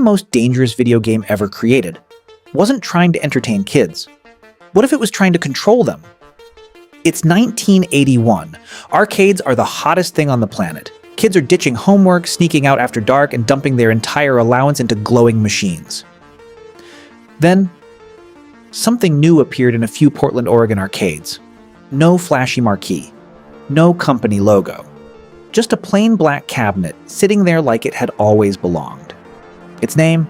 most dangerous video game ever created wasn't trying to entertain kids? What if it was trying to control them? It's 1981. Arcades are the hottest thing on the planet. Kids are ditching homework, sneaking out after dark, and dumping their entire allowance into glowing machines. Then, something new appeared in a few Portland, Oregon arcades. No flashy marquee. No company logo. Just a plain black cabinet sitting there like it had always belonged. Its name?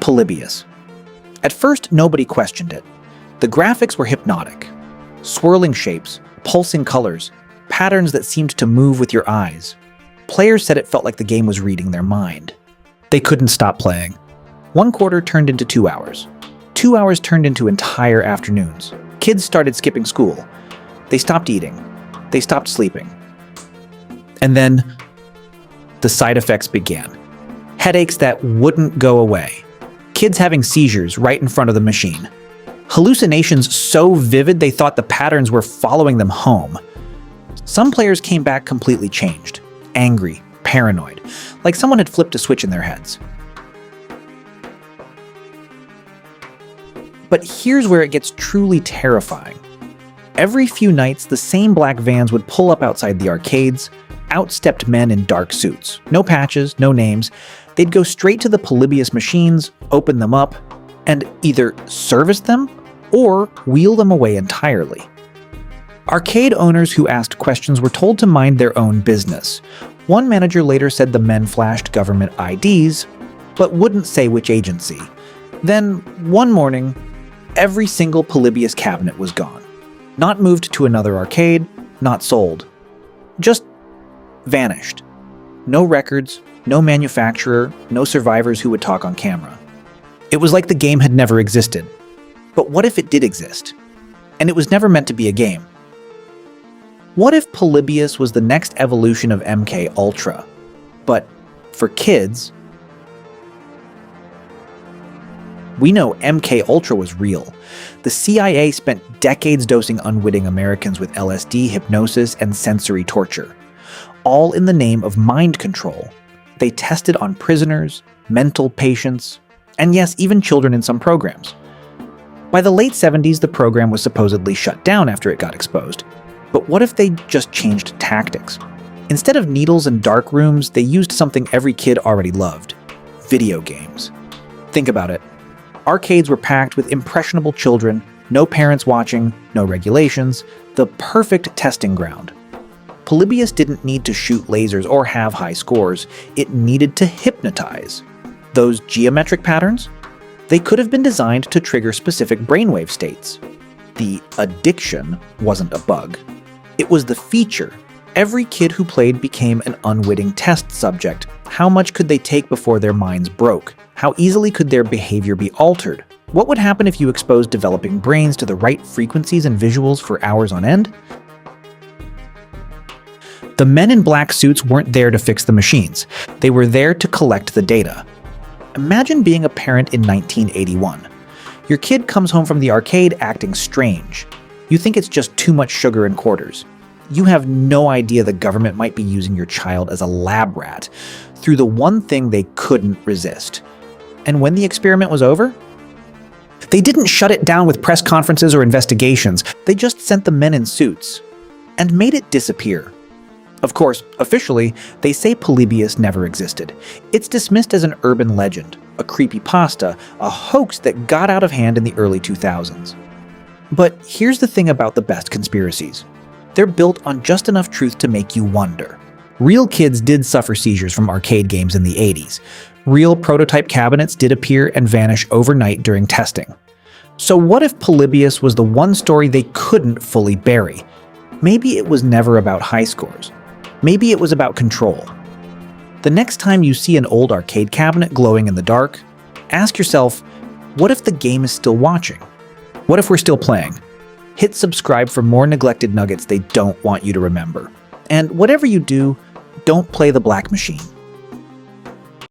Polybius. At first, nobody questioned it. The graphics were hypnotic. Swirling shapes, pulsing colors, patterns that seemed to move with your eyes. Players said it felt like the game was reading their mind. They couldn't stop playing. 1 quarter turned into 2 hours. 2 hours turned into entire afternoons. Kids started skipping school. They stopped eating. They stopped sleeping. And then, the side effects began. Headaches that wouldn't go away. Kids having seizures right in front of the machine. Hallucinations so vivid they thought the patterns were following them home. Some players came back completely changed. Angry, paranoid, like someone had flipped a switch in their heads. But here's where it gets truly terrifying. Every few nights, the same black vans would pull up outside the arcades, outstepped men in dark suits. No patches, no names. They'd go straight to the Polybius machines, open them up, and either service them or wheel them away entirely. Arcade owners who asked questions were told to mind their own business. One manager later said the men flashed government IDs, but wouldn't say which agency. Then, one morning, every single Polybius cabinet was gone. Not moved to another arcade, not sold. Just vanished. No records, no manufacturer, no survivors who would talk on camera. It was like the game had never existed. But what if it did exist? And it was never meant to be a game? What if Polybius was the next evolution of MK Ultra? But for kids, we know MK Ultra was real. The CIA spent decades dosing unwitting Americans with LSD, hypnosis, and sensory torture. All in the name of mind control. They tested on prisoners, mental patients, and yes, even children in some programs. By the late 70s, the program was supposedly shut down after it got exposed. But what if they just changed tactics? Instead of needles and dark rooms, they used something every kid already loved: video games. Think about it. Arcades were packed with impressionable children, no parents watching, no regulations, the perfect testing ground. Polybius didn't need to shoot lasers or have high scores. It needed to hypnotize. Those geometric patterns? They could have been designed to trigger specific brainwave states. The addiction wasn't a bug. It was the feature. Every kid who played became an unwitting test subject. How much could they take before their minds broke? How easily could their behavior be altered? What would happen if you exposed developing brains to the right frequencies and visuals for hours on end? The men in black suits weren't there to fix the machines. They were there to collect the data. Imagine being a parent in 1981. Your kid comes home from the arcade acting strange. You think it's just too much sugar in quarters. You have no idea the government might be using your child as a lab rat through the one thing they couldn't resist. And when the experiment was over, they didn't shut it down with press conferences or investigations. They just sent the men in suits and made it disappear. Of course, officially, they say Polybius never existed. It's dismissed as an urban legend, a creepypasta, a hoax that got out of hand in the early 2000s. But here's the thing about the best conspiracies. They're built on just enough truth to make you wonder. Real kids did suffer seizures from arcade games in the 80s. Real prototype cabinets did appear and vanish overnight during testing. So what if Polybius was the one story they couldn't fully bury? Maybe it was never about high scores. Maybe it was about control. The next time you see an old arcade cabinet glowing in the dark, ask yourself, what if the game is still watching? What if we're still playing? Hit subscribe for more neglected nuggets they don't want you to remember. And whatever you do, don't play the black machine.